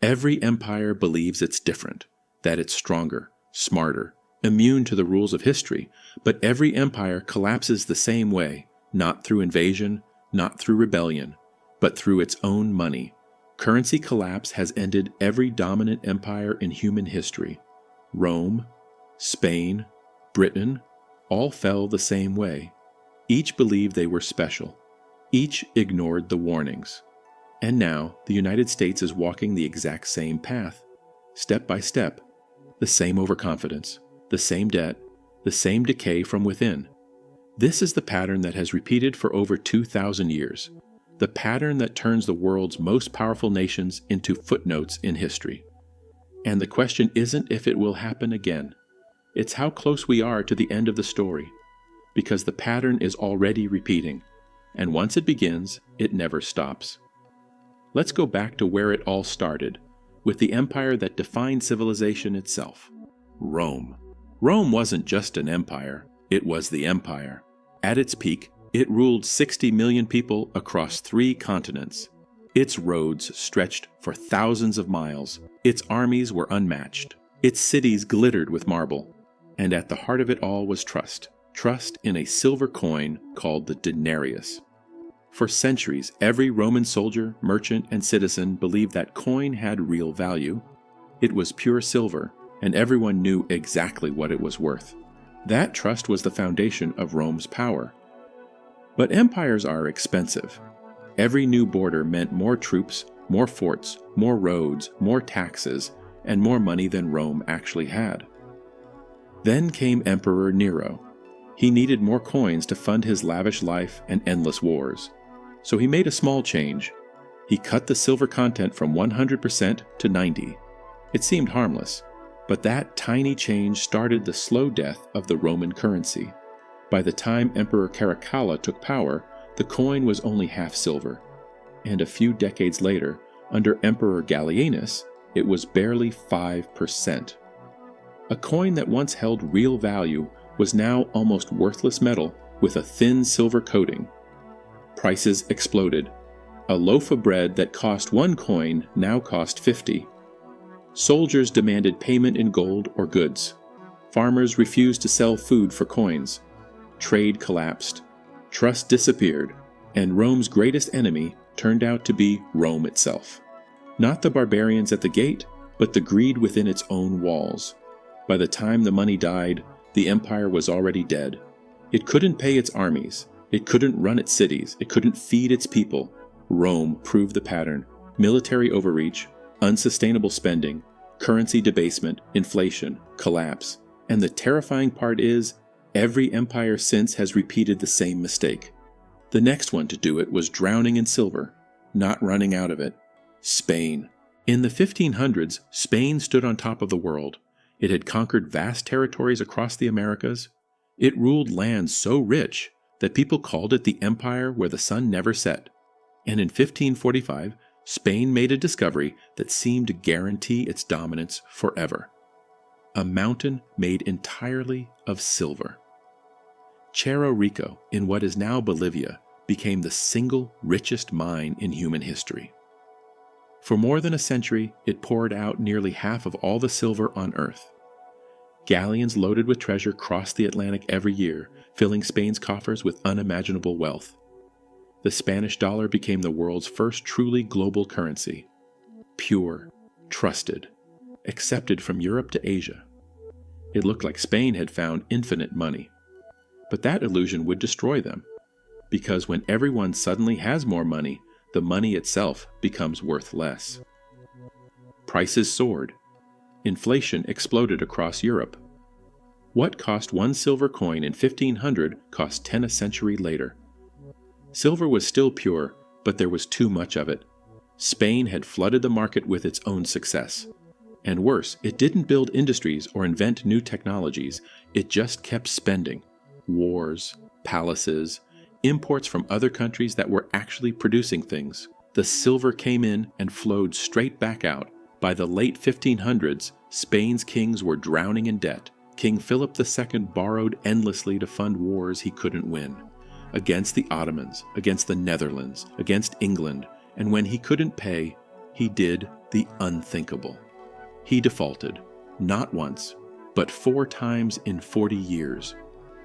Every empire believes it's different, that it's stronger, smarter, immune to the rules of history, but every empire collapses the same way, not through invasion, not through rebellion, but through its own money. Currency collapse has ended every dominant empire in human history. Rome, Spain, Britain, all fell the same way. Each believed they were special. Each ignored the warnings. And now, the United States is walking the exact same path. Step by step, the same overconfidence, the same debt, the same decay from within. This is the pattern that has repeated for over 2,000 years. The pattern that turns the world's most powerful nations into footnotes in history. And the question isn't if it will happen again. It's how close we are to the end of the story. Because the pattern is already repeating. And once it begins, it never stops. Let's go back to where it all started, with the empire that defined civilization itself. Rome. Rome wasn't just an empire, it was the empire. At its peak, it ruled 60 million people across 3 continents. Its roads stretched for thousands of miles. Its armies were unmatched. Its cities glittered with marble. And at the heart of it all was trust. Trust in a silver coin called the Denarius. For centuries, every Roman soldier, merchant, and citizen believed that coin had real value. It was pure silver, and everyone knew exactly what it was worth. That trust was the foundation of Rome's power. But empires are expensive. Every new border meant more troops, more forts, more roads, more taxes, and more money than Rome actually had. Then came Emperor Nero. He needed more coins to fund his lavish life and endless wars. So he made a small change. He cut the silver content from 100% to 90%. It seemed harmless, but that tiny change started the slow death of the Roman currency. By the time Emperor Caracalla took power, the coin was only half silver. And a few decades later, under Emperor Gallienus, it was barely 5%. A coin that once held real value was now almost worthless metal with a thin silver coating. Prices exploded. A loaf of bread that cost 1 coin now cost 50. Soldiers demanded payment in gold or goods. Farmers refused to sell food for coins. Trade collapsed. Trust disappeared. And Rome's greatest enemy turned out to be Rome itself. Not the barbarians at the gate, but the greed within its own walls. By the time the money died, the empire was already dead. It couldn't pay its armies. It couldn't run its cities. It couldn't feed its people. Rome proved the pattern. Military overreach, unsustainable spending, currency debasement, inflation, collapse. And the terrifying part is, every empire since has repeated the same mistake. The next one to do it was drowning in silver, not running out of it. Spain. In the 1500s, Spain stood on top of the world. It had conquered vast territories across the Americas. It ruled lands so rich that people called it the empire where the sun never set. And in 1545, Spain made a discovery that seemed to guarantee its dominance forever. A mountain made entirely of silver. Cerro Rico, in what is now Bolivia, became the single richest mine in human history. For more than a century, it poured out nearly half of all the silver on Earth. Galleons loaded with treasure crossed the Atlantic every year, filling Spain's coffers with unimaginable wealth. The Spanish dollar became the world's first truly global currency. Pure, trusted, accepted from Europe to Asia. It looked like Spain had found infinite money. But that illusion would destroy them, because when everyone suddenly has more money, the money itself becomes worth less. Prices soared. Inflation exploded across Europe. What cost 1 silver coin in 1500 cost 10 a century later. Silver was still pure, but there was too much of it. Spain had flooded the market with its own success. And worse, it didn't build industries or invent new technologies, it just kept spending. Wars, palaces, imports from other countries that were actually producing things. The silver came in and flowed straight back out. By the late 1500s, Spain's kings were drowning in debt. King Philip II borrowed endlessly to fund wars he couldn't win. Against the Ottomans, against the Netherlands, against England, and when he couldn't pay, he did the unthinkable. He defaulted, not once, but 4 times in 40 years.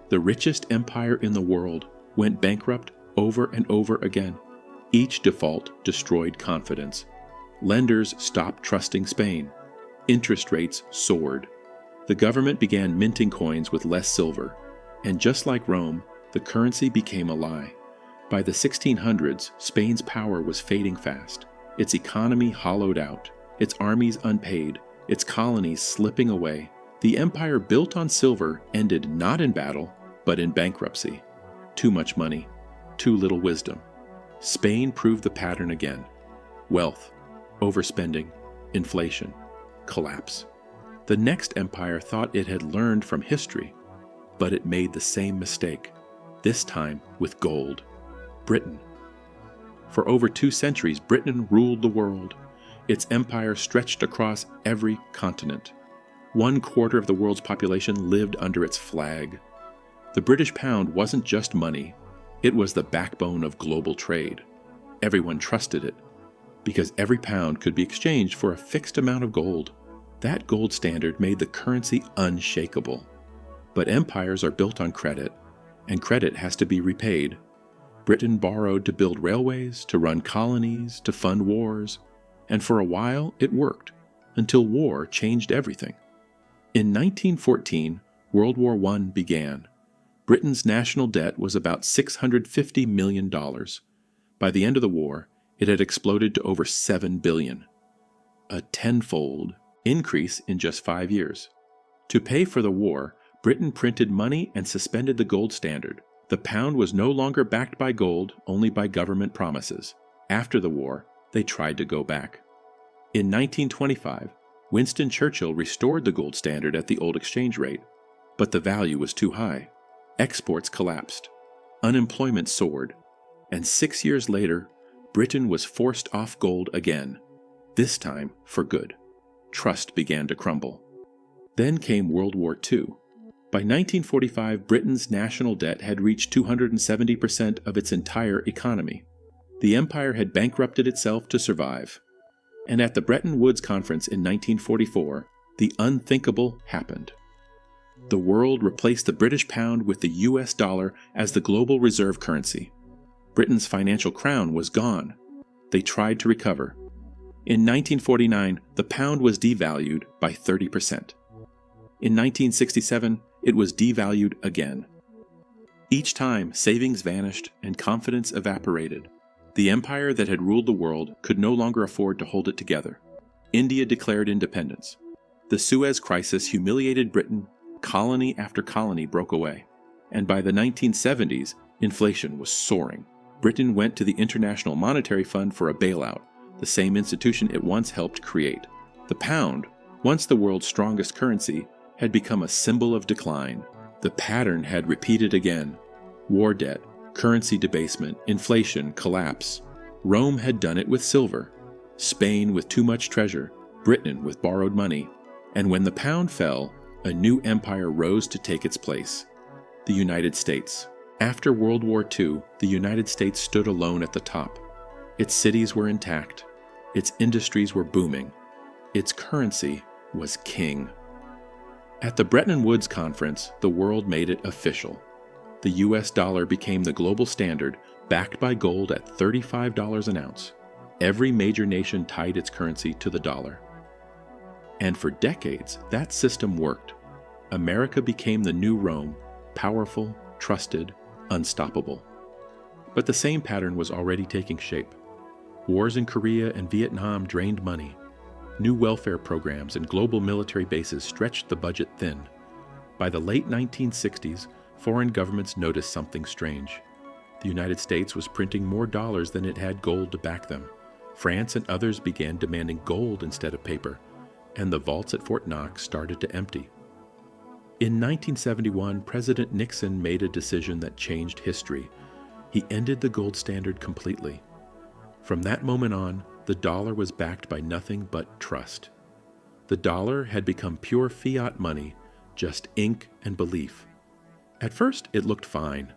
The richest empire in the world went bankrupt over and over again. Each default destroyed confidence. Lenders stopped trusting Spain. Interest rates soared. The government began minting coins with less silver. And just like Rome, the currency became a lie. By the 1600s, Spain's power was fading fast. Its economy hollowed out, its armies unpaid, its colonies slipping away. The empire built on silver ended not in battle, but in bankruptcy. Too much money, too little wisdom. Spain proved the pattern again. Wealth, overspending, inflation, collapse. The next empire thought it had learned from history, but it made the same mistake, this time with gold. Britain. For over 2 centuries, Britain ruled the world. Its empire stretched across every continent. 1/4 of the world's population lived under its flag. The British pound wasn't just money, it was the backbone of global trade. Everyone trusted it, because every pound could be exchanged for a fixed amount of gold. That gold standard made the currency unshakable. But empires are built on credit, and credit has to be repaid. Britain borrowed to build railways, to run colonies, to fund wars, and for a while it worked, until war changed everything. In 1914, World War I began. Britain's national debt was about $650 million. By the end of the war, it had exploded to over $7 billion. A tenfold increase in just 5 years. To pay for the war, Britain printed money and suspended the gold standard. The pound was no longer backed by gold, only by government promises. After the war, they tried to go back. In 1925, Winston Churchill restored the gold standard at the old exchange rate, but the value was too high. Exports collapsed. Unemployment soared. And 6 years later, Britain was forced off gold again, this time for good. Trust began to crumble. Then came World War II. By 1945, Britain's national debt had reached 270% of its entire economy. The empire had bankrupted itself to survive. And at the Bretton Woods Conference in 1944, the unthinkable happened. The world replaced the British pound with the US dollar as the global reserve currency. Britain's financial crown was gone. They tried to recover. In 1949, the pound was devalued by 30%. In 1967, it was devalued again. Each time, savings vanished and confidence evaporated. The empire that had ruled the world could no longer afford to hold it together. India declared independence. The Suez Crisis humiliated Britain. Colony after colony broke away. And by the 1970s, inflation was soaring. Britain went to the International Monetary Fund for a bailout, the same institution it once helped create. The pound, once the world's strongest currency, had become a symbol of decline. The pattern had repeated again. War debt, currency debasement, inflation, collapse. Rome had done it with silver, Spain with too much treasure, Britain with borrowed money. And when the pound fell, a new empire rose to take its place. The United States. After World War II, the United States stood alone at the top. Its cities were intact. Its industries were booming. Its currency was king. At the Bretton Woods Conference, the world made it official. The US dollar became the global standard, backed by gold at $35 an ounce. Every major nation tied its currency to the dollar. And for decades, that system worked. America became the new Rome, powerful, trusted, unstoppable. But the same pattern was already taking shape. Wars in Korea and Vietnam drained money. New welfare programs and global military bases stretched the budget thin. By the late 1960s, foreign governments noticed something strange. The United States was printing more dollars than it had gold to back them. France and others began demanding gold instead of paper, and the vaults at Fort Knox started to empty. In 1971, President Nixon made a decision that changed history. He ended the gold standard completely. From that moment on, the dollar was backed by nothing but trust. The dollar had become pure fiat money, just ink and belief. At first, it looked fine.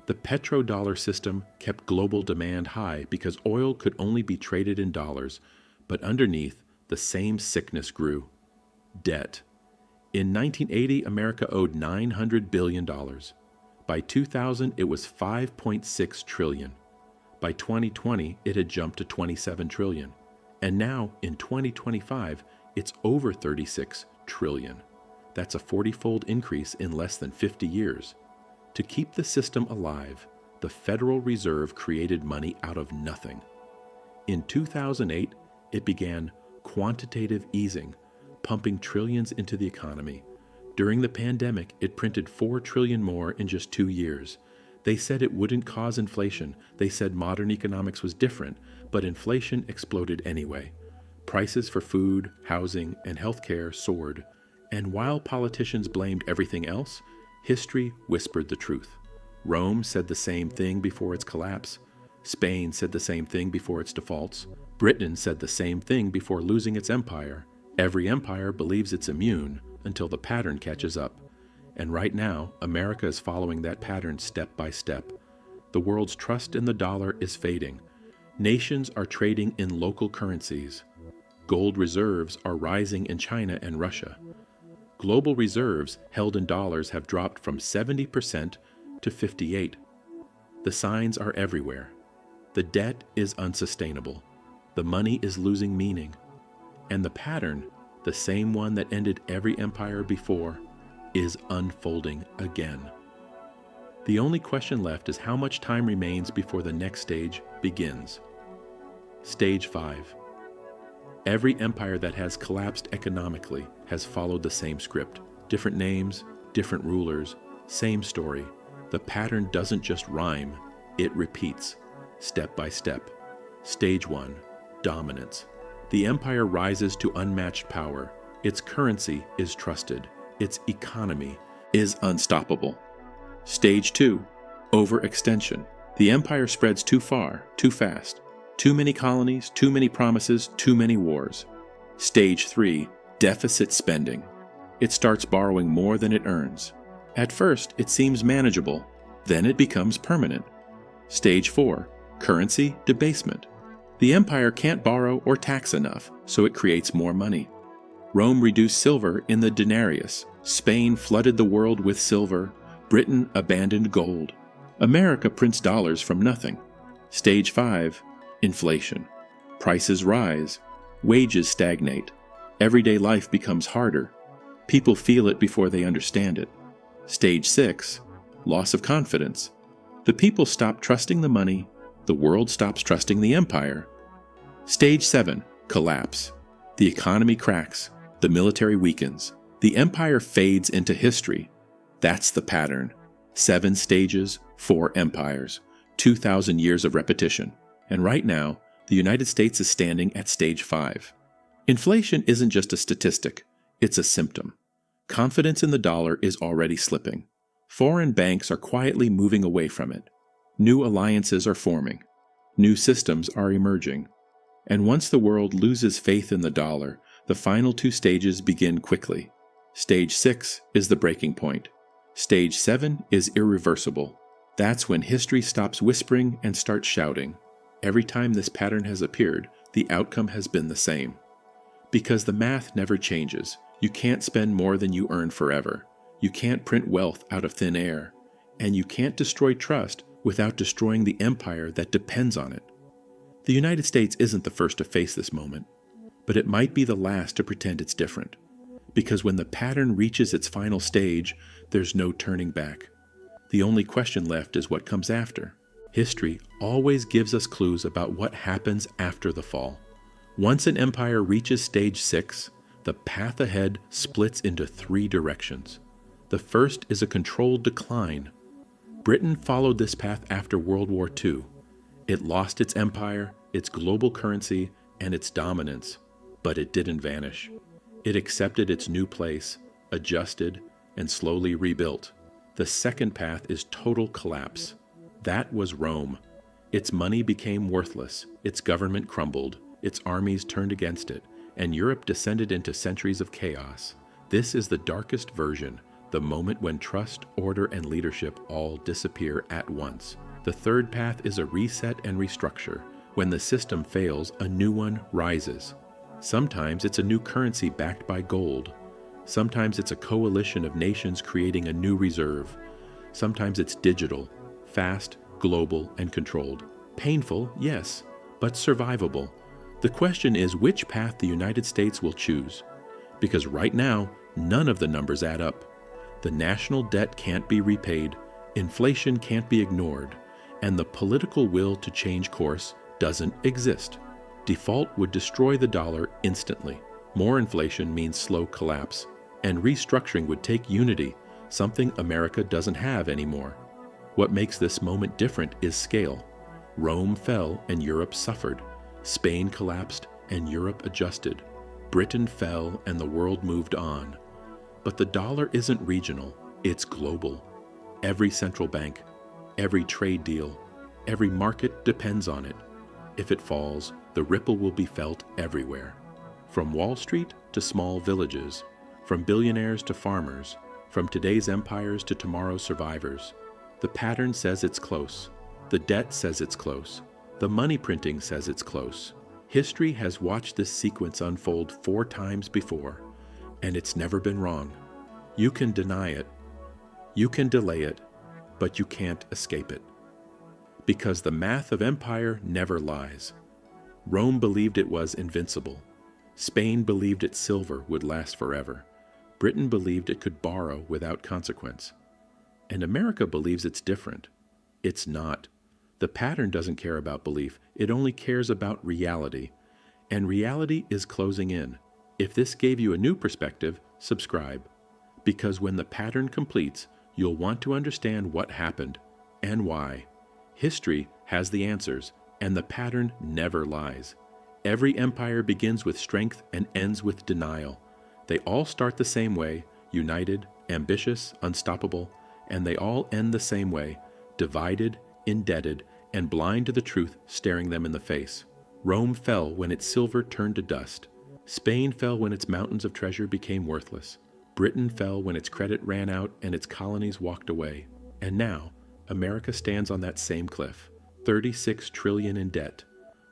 The petrodollar system kept global demand high because oil could only be traded in dollars, but underneath, the same sickness grew: debt. In 1980, America owed $900 billion. By 2000, it was $5.6 trillion. By 2020, it had jumped to $27 trillion. And now, in 2025, it's over $36 trillion. That's a 40-fold increase in less than 50 years. To keep the system alive, the Federal Reserve created money out of nothing. In 2008, it began quantitative easing, pumping trillions into the economy. During the pandemic, it printed $4 trillion more in just 2 years. They said it wouldn't cause inflation. They said modern economics was different, but inflation exploded anyway. Prices for food, housing, and healthcare soared. And while politicians blamed everything else, history whispered the truth. Rome said the same thing before its collapse. Spain said the same thing before its defaults. Britain said the same thing before losing its empire. Every empire believes it's immune until the pattern catches up. And right now, America is following that pattern step by step. The world's trust in the dollar is fading. Nations are trading in local currencies. Gold reserves are rising in China and Russia. Global reserves held in dollars have dropped from 70% to 58%. The signs are everywhere. The debt is unsustainable. The money is losing meaning. And the pattern, the same one that ended every empire before, is unfolding again. The only question left is how much time remains before the next stage begins. Stage 5. Every empire that has collapsed economically has followed the same script. Different names, different rulers, same story. The pattern doesn't just rhyme, it repeats, step by step. Stage 1. Dominance. The empire rises to unmatched power. Its currency is trusted. Its economy is unstoppable. Stage 2. Overextension. The empire spreads too far, too fast. Too many colonies, too many promises, too many wars. Stage 3. Deficit spending. It starts borrowing more than it earns. At first, it seems manageable. Then it becomes permanent. Stage 4. Currency debasement. The empire can't borrow or tax enough, so it creates more money. Rome reduced silver in the Denarius. Spain flooded the world with silver. Britain abandoned gold. America prints dollars from nothing. Stage 5. Inflation. Prices rise. Wages stagnate. Everyday life becomes harder. People feel it before they understand it. Stage 6. Loss of confidence. The people stop trusting the money. The world stops trusting the empire. Stage 7. Collapse. The economy cracks. The military weakens. The empire fades into history. That's the pattern. 7 stages, 4 empires, 2,000 years of repetition. And right now, the United States is standing at stage 5. Inflation isn't just a statistic, it's a symptom. Confidence in the dollar is already slipping. Foreign banks are quietly moving away from it. New alliances are forming. New systems are emerging. And once the world loses faith in the dollar, the final 2 stages begin quickly. Stage 6 is the breaking point. Stage 7 is irreversible. That's when history stops whispering and starts shouting. Every time this pattern has appeared, the outcome has been the same. Because the math never changes. You can't spend more than you earn forever. You can't print wealth out of thin air. And you can't destroy trust without destroying the empire that depends on it. The United States isn't the first to face this moment, but it might be the last to pretend it's different. Because when the pattern reaches its final stage, there's no turning back. The only question left is what comes after. History always gives us clues about what happens after the fall. Once an empire reaches stage 6, the path ahead splits into 3 directions. The first is a controlled decline. Britain followed this path after World War II. It lost its empire, its global currency, and its dominance, but it didn't vanish. It accepted its new place, adjusted, and slowly rebuilt. The second path is total collapse. That was Rome. Its money became worthless, its government crumbled, its armies turned against it, and Europe descended into centuries of chaos. This is the darkest version, the moment when trust, order, and leadership all disappear at once. The third path is a reset and restructure. When the system fails, a new one rises. Sometimes it's a new currency backed by gold. Sometimes it's a coalition of nations creating a new reserve. Sometimes it's digital, fast, global, and controlled. Painful, yes, but survivable. The question is which path the United States will choose. Because right now, none of the numbers add up. The national debt can't be repaid, inflation can't be ignored, and the political will to change course doesn't exist. Default would destroy the dollar instantly. More inflation means slow collapse, and restructuring would take unity, something America doesn't have anymore. What makes this moment different is scale. Rome fell and Europe suffered. Spain collapsed and Europe adjusted. Britain fell and the world moved on. But the dollar isn't regional, it's global. Every central bank, every trade deal, every market depends on it. If it falls, the ripple will be felt everywhere. From Wall Street to small villages, from billionaires to farmers, from today's empires to tomorrow's survivors. The pattern says it's close. The debt says it's close. The money printing says it's close. History has watched this sequence unfold 4 times before, and it's never been wrong. You can deny it, you can delay it, but you can't escape it. Because the math of empire never lies. Rome believed it was invincible. Spain believed its silver would last forever. Britain believed it could borrow without consequence. And America believes it's different. It's not. The pattern doesn't care about belief, it only cares about reality. And reality is closing in. If this gave you a new perspective, subscribe. Because when the pattern completes, you'll want to understand what happened and why. History has the answers, and the pattern never lies. Every empire begins with strength and ends with denial. They all start the same way, united, ambitious, unstoppable, and they all end the same way, divided, indebted, and blind to the truth staring them in the face. Rome fell when its silver turned to dust. Spain fell when its mountains of treasure became worthless. Britain fell when its credit ran out and its colonies walked away. And now, America stands on that same cliff. 36 trillion in debt,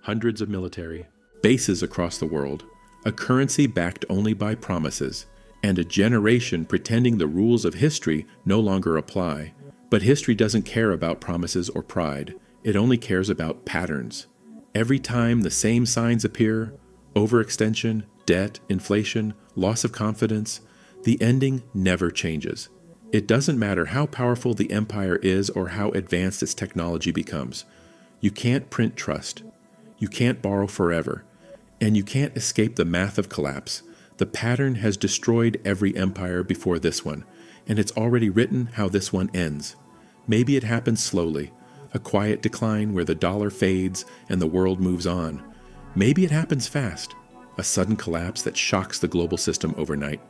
hundreds of military bases across the world, a currency backed only by promises, and a generation pretending the rules of history no longer apply. But history doesn't care about promises or pride. It only cares about patterns. Every time the same signs appear, overextension, debt, inflation, loss of confidence, the ending never changes. It doesn't matter how powerful the empire is or how advanced its technology becomes. You can't print trust. You can't borrow forever. And you can't escape the math of collapse. The pattern has destroyed every empire before this one, and it's already written how this one ends. Maybe it happens slowly, a quiet decline where the dollar fades and the world moves on. Maybe it happens fast, a sudden collapse that shocks the global system overnight.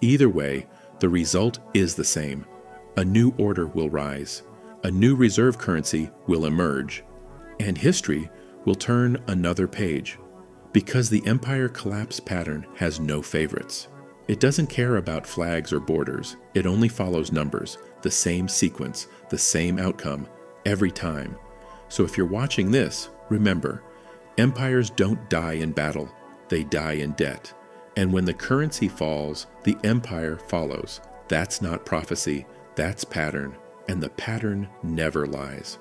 Either way, the result is the same. A new order will rise. A new reserve currency will emerge. And history will turn another page. Because the empire collapse pattern has no favorites. It doesn't care about flags or borders. It only follows numbers, the same sequence, the same outcome, every time. So if you're watching this, remember, empires don't die in battle, they die in debt. And when the currency falls, the empire follows. That's not prophecy, that's pattern, and the pattern never lies.